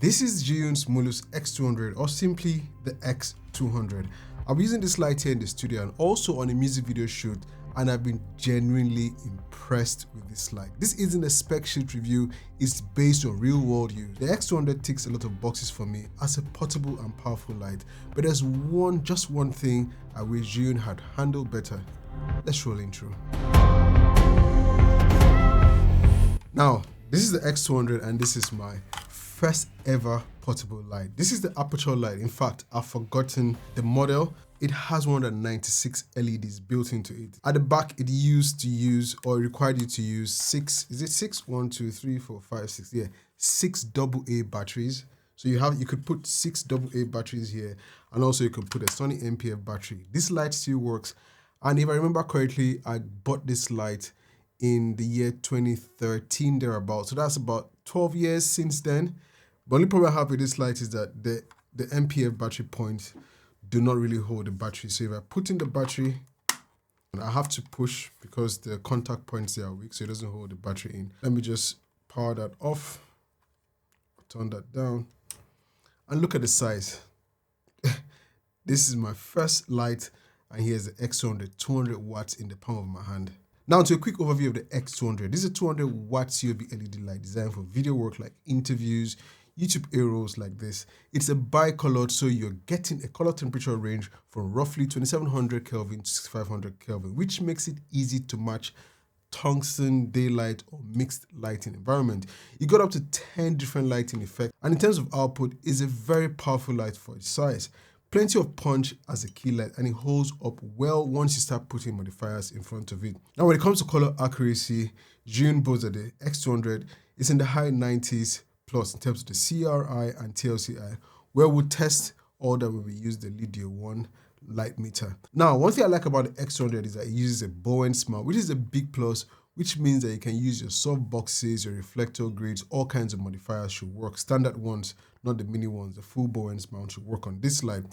This is Zhiyun Molus X200, or simply the X200. I'll be using this light here in the studio and also on a music video shoot, and I've been genuinely impressed with this light. This isn't a spec sheet review, it's based on real world use. The X200 ticks a lot of boxes for me as a portable and powerful light, but there's just one thing I wish Zhiyun had handled better. Let's roll intro. Now, this is the X200 and this is my first ever portable light. This is the aperture light. In fact, I've forgotten the model. It has 196 LEDs built into it. At the back, it required you to use six AA batteries. So you could put 6 AA batteries here, and also you could put a Sony MPF battery. This light still works, and if I remember correctly, I bought this light in the year 2013 thereabouts. So that's about 12 years since then. The only problem I have with this light is that the MPF battery points do not really hold the battery. So if I put in the battery, I have to push because the contact points there are weak, so it doesn't hold the battery in. Let me just power that off, turn that down, and look at the size. This is my first light, and here's the X200, 200 watts in the palm of my hand. Now to a quick overview of the X200. This is a 200 watt COB LED light designed for video work like interviews, YouTube A-rolls like this. It's a bi-colored, so you're getting a color temperature range from roughly 2700 Kelvin to 6500 Kelvin, which makes it easy to match tungsten, daylight, or mixed lighting environment. You got up to 10 different lighting effects, and in terms of output, it's a very powerful light for its size. Plenty of punch as a key light, and it holds up well once you start putting modifiers in front of it. Now, when it comes to color accuracy, Zhiyun boasts that the X200 is in the high 90s plus in terms of the CRI and TLCI, where we'll test all that when we use the Lydio 1 light meter. Now, one thing I like about the X200 is that it uses a Bowens mount, which is a big plus, which means that you can use your soft boxes, your reflector grids, all kinds of modifiers should work. Standard ones, not the mini ones. The full Bowens mount should work on this light.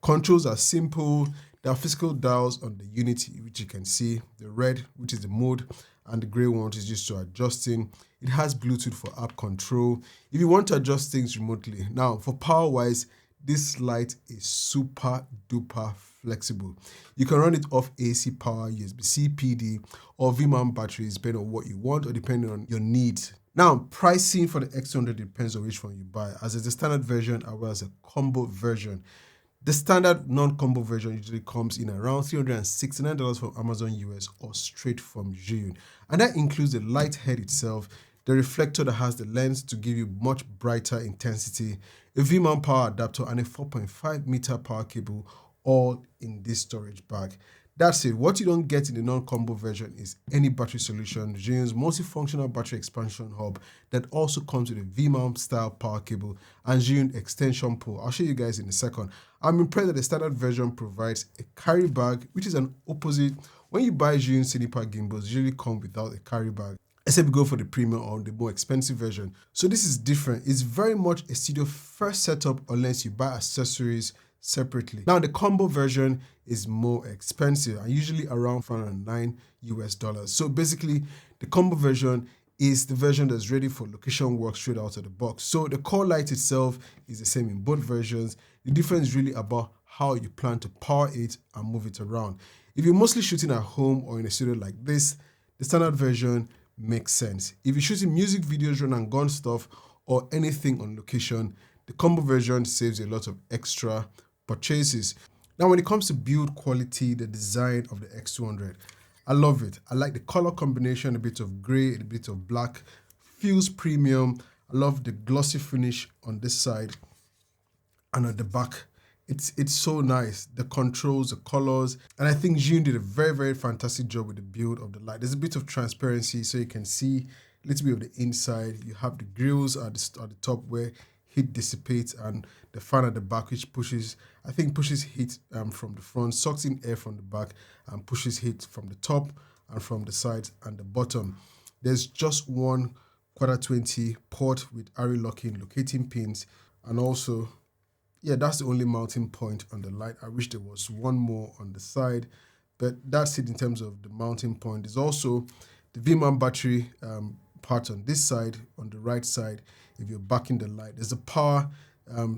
Controls are simple. There are physical dials on the unit, which you can see. The red, which is the mode, and the gray one, which is used to adjusting. It has Bluetooth for app control if you want to adjust things remotely. Now, for power-wise, this light is super duper flexible. You can run it off AC power, USB-C, PD, or V-mount batteries, depending on what you want or depending on your needs. Now, pricing for the X200 depends on which one you buy, as there's a standard version as well as a combo version. The standard non-combo version usually comes in around $369 from Amazon US or straight from Zhiyun. And that includes the light head itself, the reflector that has the lens to give you much brighter intensity, a V-mount power adapter, and a 4.5 meter power cable, all in this storage bag. That's it. What you don't get in the non-combo version is any battery solution, Zhiyun's multifunctional battery expansion hub that also comes with a V-mount style power cable and Zhiyun extension pole. I'll show you guys in a second. I'm impressed that the standard version provides a carry bag, which is an opposite. When you buy Zhiyun Cinepa gimbals, usually come without a carry bag, except you go for the premium or the more expensive version. So this is different. It's very much a studio first setup unless you buy accessories separately. Now, the combo version is more expensive and usually around $409 US. So basically, the combo version is the version that's ready for location work straight out of the box. So the core light itself is the same in both versions. The difference is really about how you plan to power it and move it around. If you're mostly shooting at home or in a studio like this, the standard version makes sense. If you're shooting music videos, run and gun stuff, or anything on location, the combo version saves a lot of extra purchases. Now, when it comes to build quality, the design of the X200, I love it. I like the color combination, a bit of gray, a bit of black, feels premium. I love the glossy finish on this side and at the back. It's so nice. The controls, the colors, and I think Zhiyun did a very, very fantastic job with the build of the light. There's a bit of transparency, so you can see a little bit of the inside. You have the grills at the top where heat dissipates, and the fan at the back, which pushes heat from the front, sucks in air from the back, and pushes heat from the top and from the sides and the bottom. There's just one Q20 port with array locking locating pins, and also, yeah, that's the only mounting point on the light. I wish there was one more on the side, but that's it in terms of the mounting point. There's also the V-mount battery part on this side, on the right side, if you're backing the light. There's a power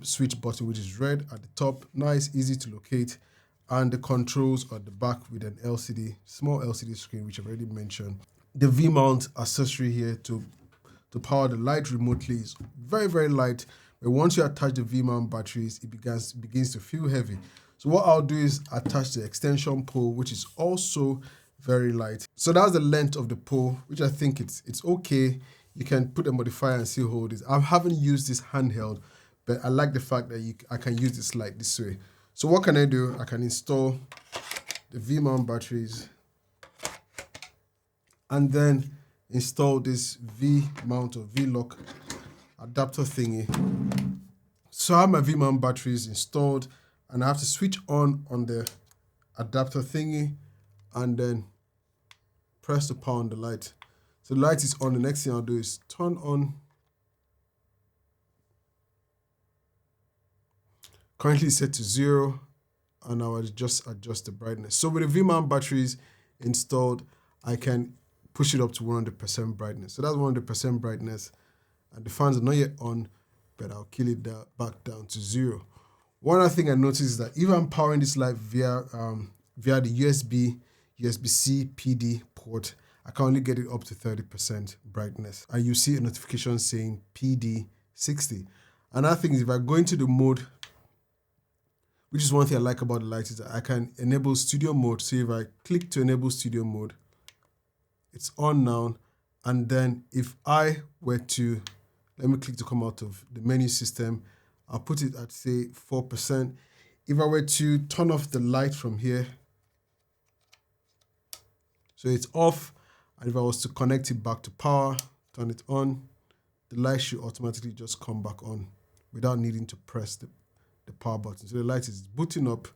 switch button, which is red at the top, nice, easy to locate, and the controls at the back with an LCD, small LCD screen, which I've already mentioned. The V-mount accessory here to power the light remotely is very, very light, but once you attach the V-mount batteries, it begins to feel heavy. So what I'll do is attach the extension pole, which is also very light. So that's the length of the pole, which I think it's okay. You can put a modifier and still hold it. I haven't used this handheld, but I like the fact that I can use this light this way. So what can I do? I can install the V-mount batteries and then install this V-mount or V-lock adapter thingy. So I have my V-mount batteries installed and I have to switch on the adapter thingy and then press the power on the light. So the light is on. The next thing I'll do is turn on. Currently set to 0, and I will just adjust the brightness. So with the V-mount batteries installed, I can push it up to 100% brightness. So that's 100% brightness, and the fans are not yet on, but I'll kill it back down to 0. One other thing I noticed is that if I'm powering this light via the USB-C PD port, I can only get it up to 30% brightness. And you see a notification saying PD 60. Another thing is if I go into the mode, which is one thing I like about the light, is that I can enable studio mode. So if I click to enable studio mode, it's on now. And then if I were to, let me click to come out of the menu system, I'll put it at say 4%. If I were to turn off the light from here, so it's off, and if I was to connect it back to power, turn it on, the light should automatically just come back on without needing to press the power button. So the light is booting up,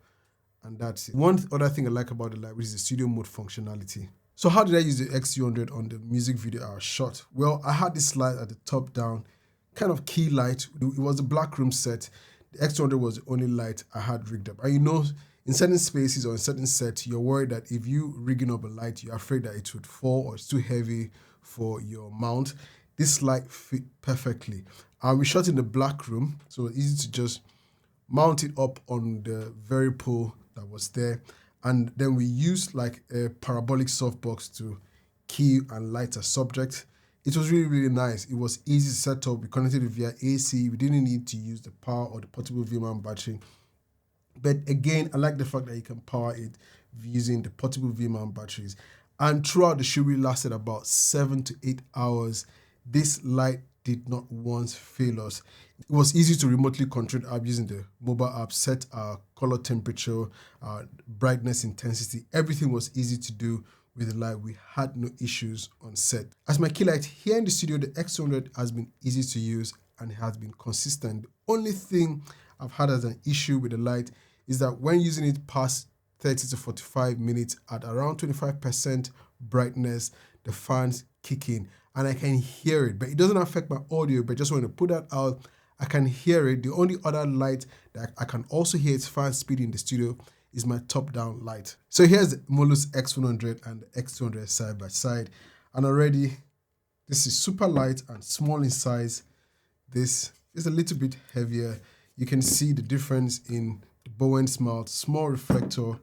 and that's it. One other thing I like about the light, which is the studio mode functionality. So how did I use the X200 on the music video I shot? Well, I had this light at the top down, kind of key light. It was a black room set. The X200 was the only light I had rigged up. And you know, in certain spaces or in certain sets, you're worried that if you rigging up a light, you're afraid that it would fall or it's too heavy for your mount. This light fit perfectly. And we shot in the black room, so it's easy to just mount it up on the very pole that was there. And then we used like a parabolic softbox to key and light a subject. It was really, really nice. It was easy to set up. We connected it via AC. We didn't need to use the power or the portable V-mount battery. But again, I like the fact that you can power it using the portable V-mount batteries. And throughout the shoot, we lasted about 7 to 8 hours. This light did not once fail us. It was easy to remotely control the app using the mobile app, set our color temperature, our brightness intensity. Everything was easy to do with the light. We had no issues on set. As my key light here in the studio, the X200 has been easy to use and has been consistent. The only thing I've had as an issue with the light is that when using it past 30 to 45 minutes at around 25% brightness, the fans kick in and I can hear it, but it doesn't affect my audio. But just want to put that out, I can hear it. The only other light that I can also hear its fan speed in the studio is my top-down light. So here's the Molus X100 and the X200 side by side, and already this is super light and small in size. This is a little bit heavier. You can see the difference in the Bowen's mouth, small reflector,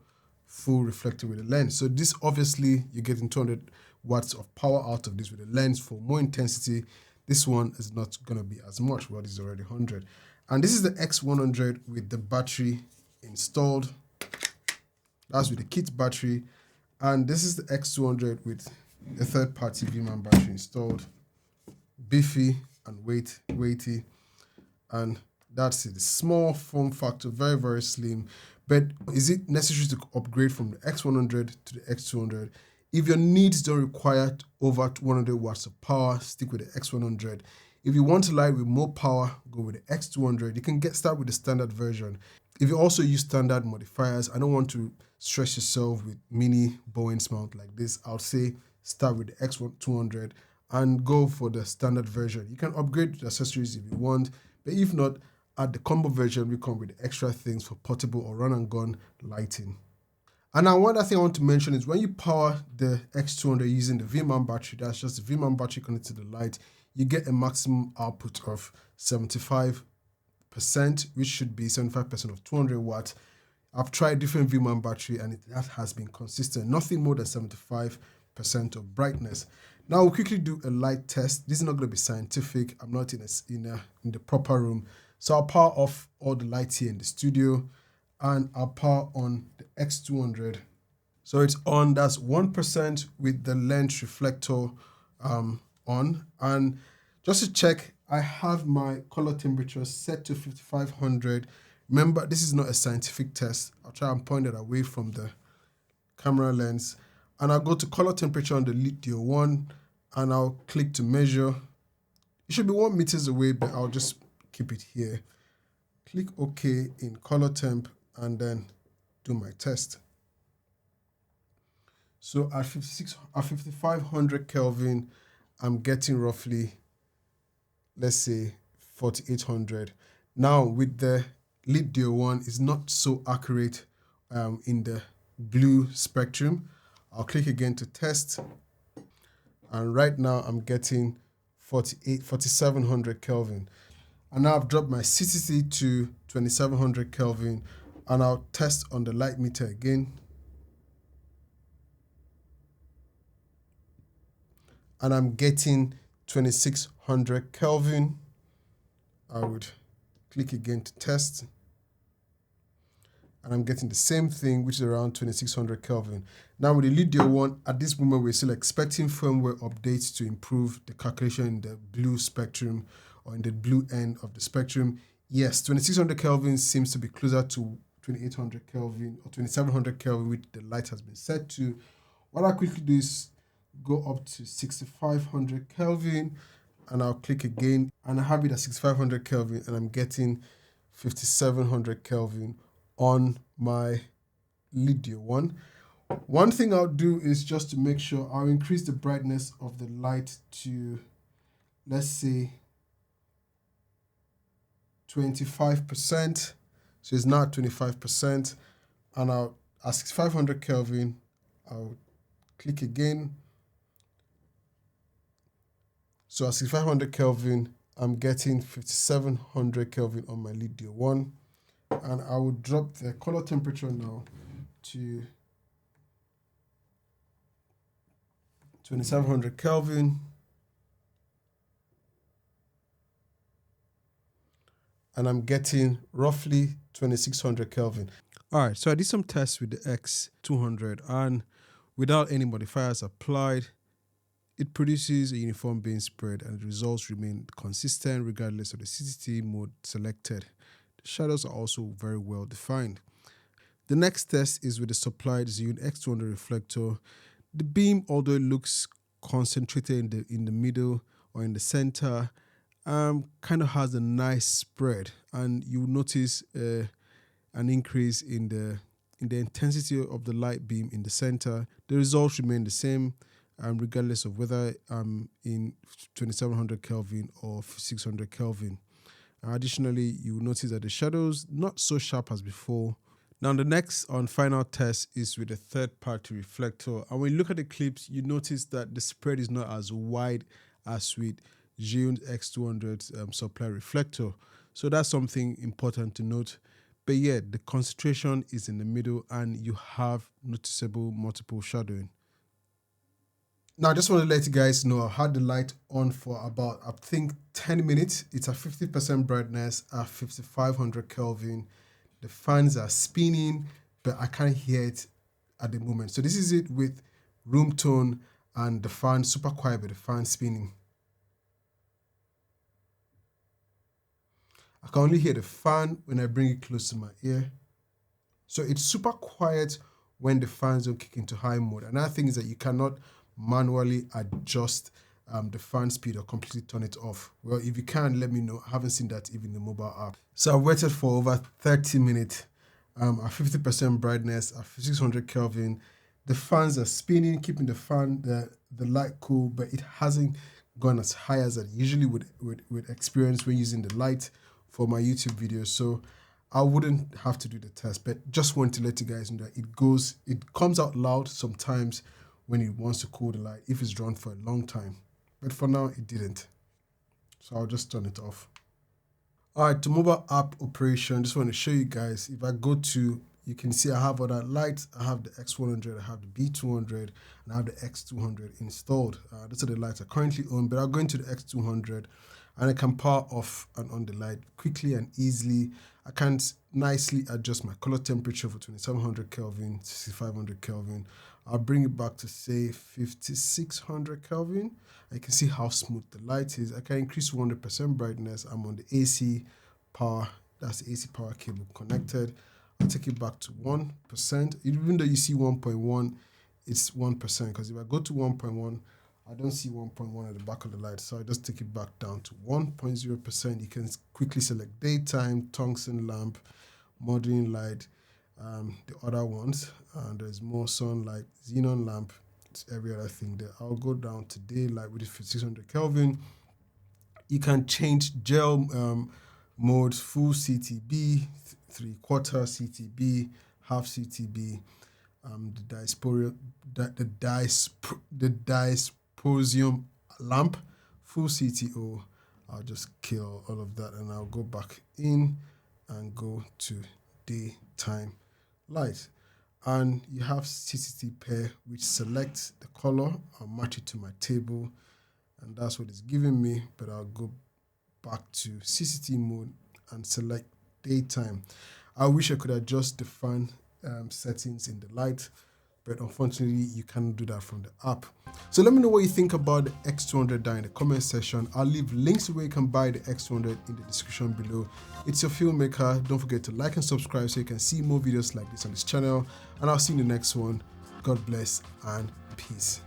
full reflector with a lens. So this obviously you're getting 200 watts of power out of this with a lens for more intensity. This one is not going to be as much. Well, this is already 100. And this is the X100 with the battery installed. That's with the kit battery. And this is the X200 with a third-party V-mount battery installed. Beefy and weighty. And that's it. The small form factor, very, very slim. But is it necessary to upgrade from the X100 to the X200? If your needs don't require over 100 watts of power, stick with the X100. If you want to light with more power, go with the X200. You can start with the standard version. If you also use standard modifiers, I don't want to stress yourself with mini Bowen's mount like this. I'll say start with the X200 and go for the standard version. You can upgrade the accessories if you want, but if not, at the combo version, we come with extra things for portable or run and gun lighting. And now one other thing I want to mention is when you power the X200 using the V-mount battery, that's just the V-mount battery connected to the light, you get a maximum output of 75%, which should be 75% of 200 watts. I've tried different V-mount battery and that has been consistent, nothing more than 75% of brightness. Now we'll quickly do a light test. This is not going to be scientific. I'm not in the proper room. So I'll power off all the lights here in the studio and I'll power on the X200. So it's on, that's 1% with the lens reflector on. And just to check, I have my color temperature set to 5500. Remember, this is not a scientific test. I'll try and point it away from the camera lens. And I'll go to color temperature on the Litio 1 and I'll click to measure. It should be 1 meters away, but I'll just keep it here. Click OK in color temp and then do my test. So at 5500 Kelvin, I'm getting roughly, let's say 4800. Now with the Litio 1, it's not so accurate in the blue spectrum. I'll click again to test. And right now I'm getting 4700 Kelvin. And now I've dropped my CCC to 2700 Kelvin and I'll test on the light meter again. And I'm getting 2600 Kelvin. I would click again to test. And I'm getting the same thing, which is around 2600 Kelvin. Now with the Litio 1, at this moment, we're still expecting firmware updates to improve the calculation in the blue spectrum or in the blue end of the spectrum. Yes, 2600 Kelvin seems to be closer to 2800 Kelvin or 2700 Kelvin, which the light has been set to. What I'll quickly do is go up to 6500 Kelvin and I'll click again and I have it at 6500 Kelvin and I'm getting 5700 Kelvin on my Litio 1. One thing I'll do is just to make sure, I'll increase the brightness of the light to, let's say, 25%. So it's now 25%. And I'll, at 6500 Kelvin, I'll click again. So at 6500 Kelvin, I'm getting 5700 Kelvin on my Litio 1. And I will drop the color temperature now to 2700 Kelvin. And I'm getting roughly 2600 Kelvin. All right, so I did some tests with the X200 and without any modifiers applied, it produces a uniform beam spread and the results remain consistent regardless of the CCT mode selected. The shadows are also very well defined. The next test is with the supplied Zhiyun X200 reflector. The beam, although it looks concentrated in the middle or in the center, kind of has a nice spread, and you will notice an increase in the intensity of the light beam in the center. The results remain the same, regardless of whether I'm in 2700 Kelvin or 600 Kelvin. Additionally, you will notice that the shadows not so sharp as before. Now the next and final test is with a third-party reflector, and when you look at the clips, you notice that the spread is not as wide as with Zhiyun X200 supply reflector. So that's something important to note. But yeah, the concentration is in the middle and you have noticeable multiple shadowing. Now, I just want to let you guys know, I had the light on for about, I think, 10 minutes. It's at 50% brightness at 5500 Kelvin. The fans are spinning, but I can't hear it at the moment. So this is it with room tone and the fan super quiet, but the fan spinning. I can only hear the fan when I bring it close to my ear. So it's super quiet when the fans don't kick into high mode. Another thing is that you cannot manually adjust the fan speed or completely turn it off. Well, if you can, let me know. I haven't seen that even in the mobile app. So I waited for over 30 minutes at 50% brightness at 600 Kelvin. The fans are spinning, keeping the light cool, but it hasn't gone as high as I usually would experience when using the light for my YouTube videos. So I wouldn't have to do the test, but just want to let you guys know that it comes out loud sometimes when it wants to cool the light if it's drawn for a long time. But for now, it didn't. So I'll just turn it off. All right, to mobile app operation, just want to show you guys, if I go to, you can see I have other lights. I have the X100, I have the B200, and I have the X200 installed. Those are the lights I currently own, but I'll go into the X200 and I can power off and on the light quickly and easily. I can nicely adjust my color temperature for 2700 Kelvin, 6500 Kelvin. I'll bring it back to say 5600 Kelvin. You can see how smooth the light is. I can increase 100% brightness. I'm on the AC power. That's the AC power cable connected. I'll take it back to 1%. Even though you see 1.1, it's 1%. Because if I go to 1.1, I don't see 1.1 at the back of the light. So I just take it back down to 1.0%. You can quickly select daytime, tungsten lamp, modeling light, the other ones. And there's more sunlight, xenon lamp. It's every other thing there. I'll go down to daylight, which is for 600 Kelvin. You can change gel modes, full CTB, 3/4 CTB, half CTB, the dysprosium lamp, full CTO. I'll just kill all of that and I'll go back in and go to daytime light. And you have CCT pair, which selects the color. I'll match it to my table, and that's what it's giving me. But I'll go back to CCT mode and select daytime. I wish I could adjust the fan settings in the light, but unfortunately you can't do that from the app. So let me know what you think about the X200 down in the comment section. I'll leave links to where you can buy the X200 in the description below. It's your Filmmaker. Don't forget to like and subscribe so you can see more videos like this on this channel, and I'll see you in the next one. God bless and peace.